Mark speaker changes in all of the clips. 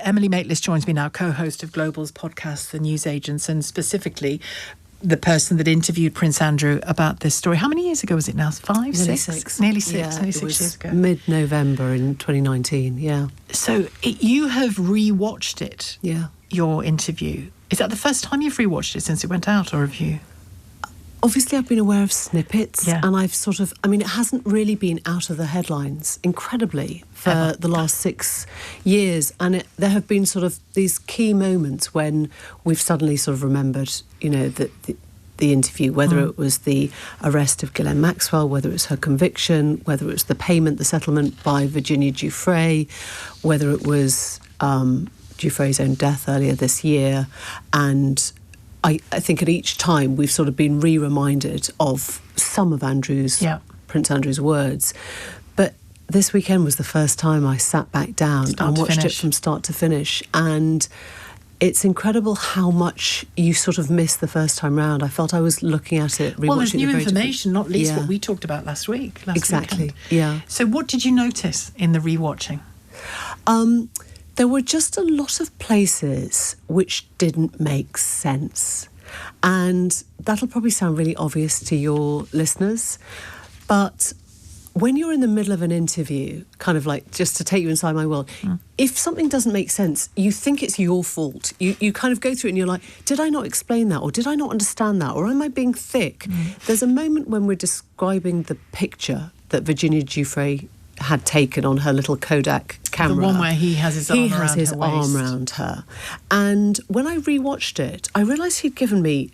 Speaker 1: Emily Maitlis joins me now, co-host of Global's podcast, The Newsagents, and specifically the person that interviewed Prince Andrew about this story. How many years ago was it now? Nearly six. Nearly 6 years ago.
Speaker 2: Mid-November in 2019, yeah.
Speaker 1: So you have rewatched it, your interview. Is that the first time you've rewatched it since it went out, or have you?
Speaker 2: Obviously, I've been aware of snippets, and I've it hasn't really been out of the headlines, incredibly, for the last 6 years. And there have been sort of these key moments when we've suddenly sort of remembered, the interview, whether it was the arrest of Ghislaine Maxwell, whether it was her conviction, whether it was the payment, the settlement by Virginia Giuffre, whether it was Giuffre's own death earlier this year. And I think at each time we've sort of been reminded of some of Prince Andrew's words. But this weekend was the first time I sat back down and watched it from start to finish. And it's incredible how much you sort of miss the first time round. I felt I was looking at it, rewatching it.
Speaker 1: Well, there's new information, not least what we talked about last weekend.
Speaker 2: Exactly, yeah.
Speaker 1: So what did you notice in the rewatching?
Speaker 2: There were just a lot of places which didn't make sense. And that'll probably sound really obvious to your listeners. But when you're in the middle of an interview, kind of like, just to take you inside my world, if something doesn't make sense, you think it's your fault. You kind of go through it and you're like, did I not explain that? Or did I not understand that? Or am I being thick? There's a moment when we're describing the picture that Virginia Giuffre had taken on her little Kodak camera.
Speaker 1: The one where he has his
Speaker 2: arm around her. And when I rewatched it, I realised he'd given me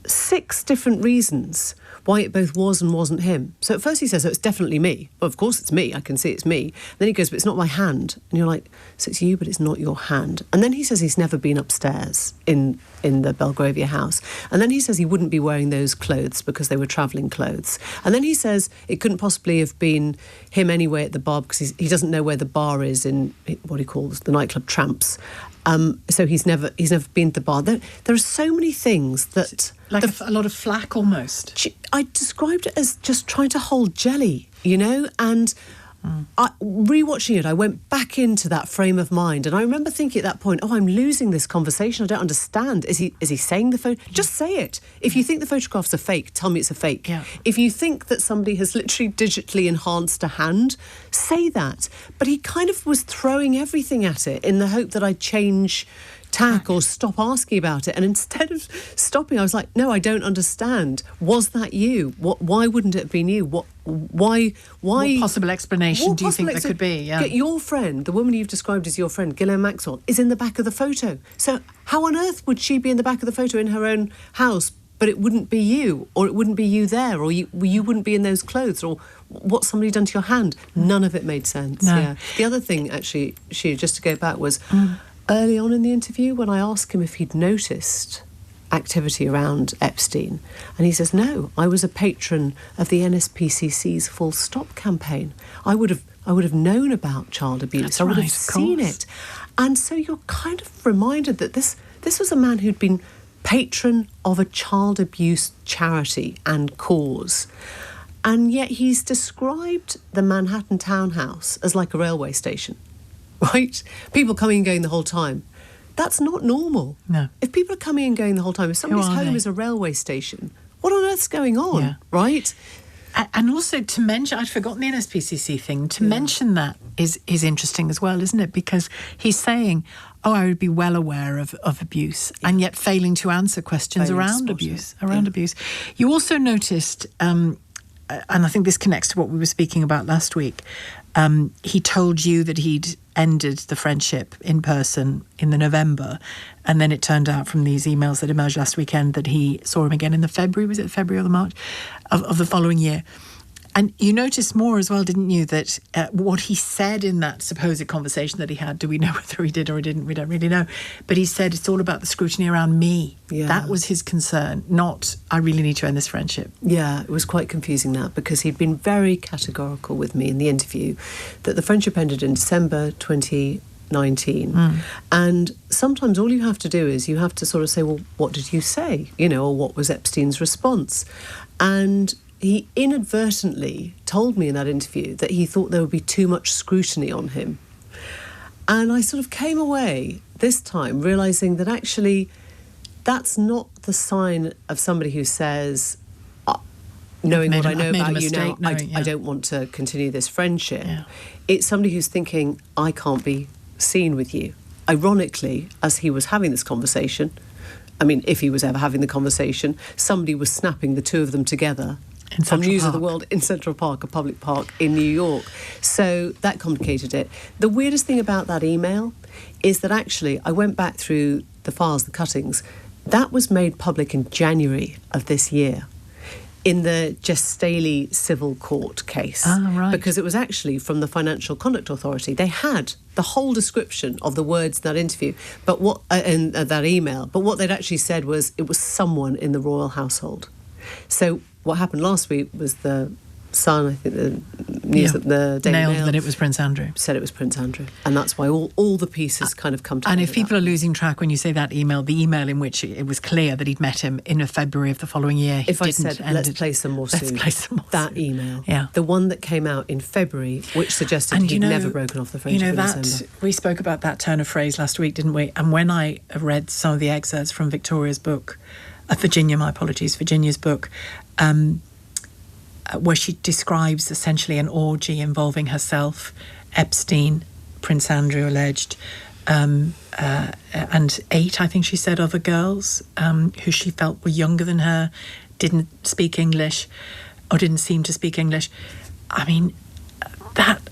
Speaker 2: 6 different reasons why it both was and wasn't him. So at first he says, it's definitely me. Well, of course it's me. I can see it's me. Then he goes, but it's not my hand. And you're like, so it's you, but it's not your hand. And then he says he's never been upstairs in the Belgravia house. And then he says he wouldn't be wearing those clothes because they were travelling clothes. And then he says it couldn't possibly have been him anyway at the bar because he doesn't know where the bar is in what he calls the nightclub Tramps. So he's never been to the bar. There are so many things that...
Speaker 1: Like a lot of flack almost.
Speaker 2: I described it as just trying to hold jelly, and rewatching it, I went back into that frame of mind, and I remember thinking at that point, I'm losing this conversation. I don't understand. Is he saying the phone? Just say it. If you think the photographs are fake, tell me it's a fake.
Speaker 1: Yeah.
Speaker 2: If you think that somebody has literally digitally enhanced a hand, say that. But he kind of was throwing everything at it in the hope that I'd change tack or stop asking about it. And instead of stopping, I was like, no, I don't understand. Was that you? Why wouldn't it have been you? Why?
Speaker 1: What possible explanation do you think there could be? Yeah.
Speaker 2: Your friend, the woman you've described as your friend, Ghislaine Maxwell, is in the back of the photo. So how on earth would she be in the back of the photo in her own house, but it wouldn't be you, or it wouldn't be you there, or you wouldn't be in those clothes, or what's somebody done to your hand? None of it made sense.
Speaker 1: No.
Speaker 2: Yeah. The other thing, actually, just to go back, was early on in the interview when I asked him if he'd noticed activity around Epstein, and he says, no, I was a patron of the NSPCC's Full Stop campaign. I would have known about child abuse.
Speaker 1: That's
Speaker 2: I would
Speaker 1: right,
Speaker 2: have seen it. And so you're kind of reminded that this was a man who'd been patron of a child abuse charity and cause. And yet he's described the Manhattan townhouse as like a railway station, right? People coming and going the whole time. That's not normal.
Speaker 1: No.
Speaker 2: If people are coming and going the whole time, if somebody's home is a railway station, what on earth's going on, right?
Speaker 1: And also to mention, I'd forgotten the NSPCC thing, to mention that is interesting as well, isn't it? Because he's saying, I would be well aware of abuse, and yet failing to answer questions around abuse. You also noticed, and I think this connects to what we were speaking about last week, he told you that he'd ended the friendship in person in the November, and then it turned out from these emails that emerged last weekend that he saw him again in the February, was it February or the March of the following year. And you noticed more as well, didn't you, that what he said in that supposed conversation that he had, do we know whether he did or he didn't? We don't really know. But he said it's all about the scrutiny around me. Yeah. That was his concern, not I really need to end this friendship.
Speaker 2: Yeah, it was quite confusing, that, because he'd been very categorical with me in the interview that the friendship ended in December 2019. And sometimes all you have to do is you have to sort of say, well, what did you say? Or what was Epstein's response? And he inadvertently told me in that interview that he thought there would be too much scrutiny on him. And I sort of came away this time realising that actually that's not the sign of somebody who says, knowing what I know about you now, I don't want to continue this friendship. Yeah. It's somebody who's thinking, I can't be seen with you. Ironically, as he was having this conversation, I mean, if he was ever having the conversation, somebody was snapping the two of them together from News of the World in Central Park, a public park in New York. So that complicated it. The weirdest thing about that email is that actually I went back through the files, the cuttings. That was made public in January of this year in the Staley civil court case.
Speaker 1: Right.
Speaker 2: Because it was actually from the Financial Conduct Authority. They had the whole description of the words in that interview, but in that email. But what they'd actually said was it was someone in the royal household. So what happened last week was the Sun, I think the news that the Daily
Speaker 1: nailed
Speaker 2: Mail
Speaker 1: that it was Prince Andrew.
Speaker 2: Said it was Prince Andrew. And that's why all the pieces kind of come together.
Speaker 1: And if people are losing track when you say that email, the email in which it was clear that he'd met him in February of the following year,
Speaker 2: if I said, let's play some more soon, that email, the one that came out in February, which suggested he'd never broken off the friendship in December.
Speaker 1: We spoke about that turn of phrase last week, didn't we? And when I read some of the excerpts from Victoria's book, Virginia's book, where she describes essentially an orgy involving herself, Epstein, Prince Andrew alleged, and 8, I think she said, other girls who she felt were younger than her, didn't speak English or didn't seem to speak English. I mean, that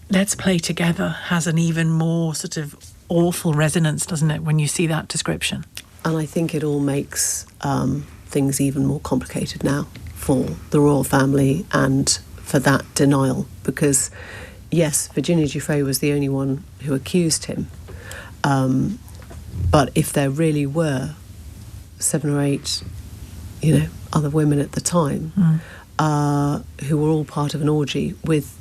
Speaker 1: Let's Play Together has an even more sort of awful resonance, doesn't it, when you see that description?
Speaker 2: And I think it all makes things even more complicated now for the royal family and for that denial, because yes, Virginia Giuffre was the only one who accused him, but if there really were 7 or 8 other women at the time who were all part of an orgy with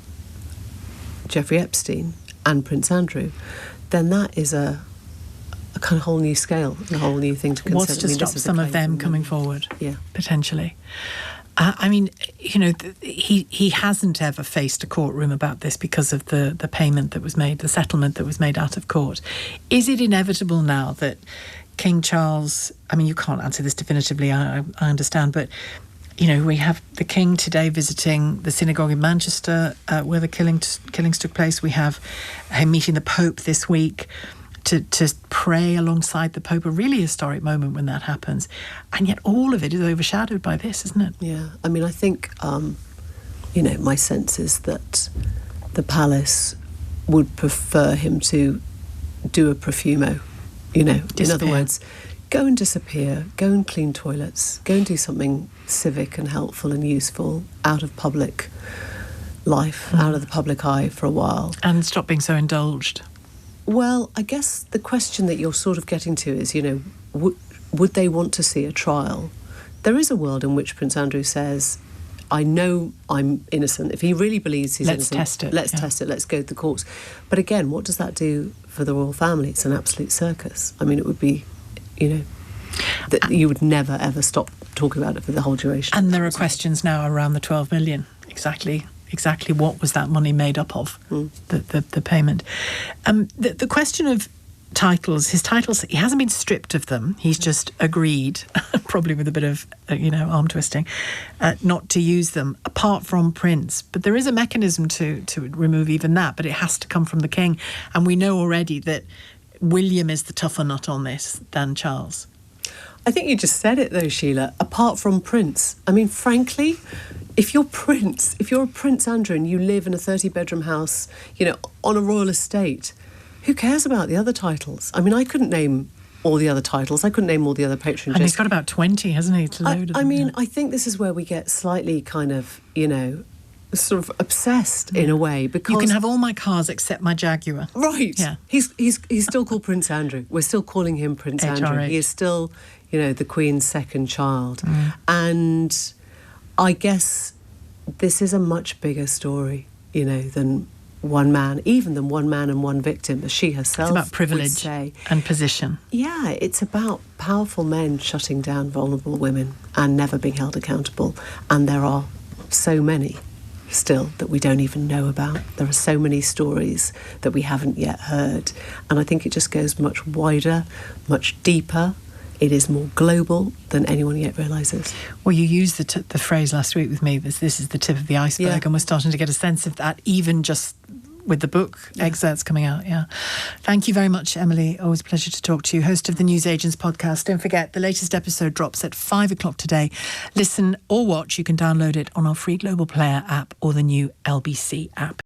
Speaker 2: Jeffrey Epstein and Prince Andrew, then that is a kind of whole new scale, a whole new thing to consider.
Speaker 1: What's to stop some of them coming forward?
Speaker 2: Yeah,
Speaker 1: potentially. I mean, he hasn't ever faced a courtroom about this because of the payment that was made, the settlement that was made out of court. Is it inevitable now that King Charles, I mean, you can't answer this definitively, I understand, but, we have the King today visiting the synagogue in Manchester where the killings took place. We have him meeting the Pope this week to pray alongside the Pope, a really historic moment when that happens. And yet all of it is overshadowed by this, isn't it?
Speaker 2: Yeah. I mean, I think, my sense is that the palace would prefer him to do a profumo,
Speaker 1: Disappear.
Speaker 2: In other words, go and disappear, go and clean toilets, go and do something civic and helpful and useful out of public life, out of the public eye for a while.
Speaker 1: And stop being so indulged.
Speaker 2: Well, I guess the question that you're sort of getting to is, would they want to see a trial? There is a world in which Prince Andrew says, I know I'm innocent. If he really believes he's innocent, let's test it, let's go to the courts. But again, what does that do for the royal family? It's an absolute circus. I mean, it would be, that you would never, ever stop talking about it for the whole duration.
Speaker 1: And there are questions now around the 12 million. Exactly what was that money made up of, the payment. The question of titles, his titles, he hasn't been stripped of them. He's just agreed, probably with a bit of, arm twisting, not to use them, apart from Prince. But there is a mechanism to remove even that, but it has to come from the King. And we know already that William is the tougher nut on this than Charles.
Speaker 2: I think you just said it though, Sheila, apart from Prince. I mean, frankly, if you're a Prince Andrew and you live in a 30-bedroom house, on a royal estate, who cares about the other titles? I mean, I couldn't name all the other titles. I couldn't name all the other patronages.
Speaker 1: And he's got about 20, hasn't he, to load of them?
Speaker 2: I mean, I think this is where we get slightly kind of, sort of obsessed in a way, because
Speaker 1: you can have all my cars except my Jaguar.
Speaker 2: Right.
Speaker 1: Yeah.
Speaker 2: He's still called Prince Andrew. We're still calling him Prince Andrew. He is still, the Queen's second child. And I guess this is a much bigger story, than one man, even than one man and one victim, as she herself
Speaker 1: would say. It's about privilege and position.
Speaker 2: Yeah, it's about powerful men shutting down vulnerable women and never being held accountable. And there are so many still that we don't even know about. There are so many stories that we haven't yet heard. And I think it just goes much wider, much deeper. It is more global than anyone yet realises.
Speaker 1: Well, you used the phrase last week with me, this is the tip of the iceberg, and we're starting to get a sense of that even just with the book excerpts coming out. Thank you very much, Emily. Always a pleasure to talk to you. Host of the Newsagents podcast. Don't forget, the latest episode drops at 5 o'clock today. Listen or watch, you can download it on our free Global Player app or the new LBC app.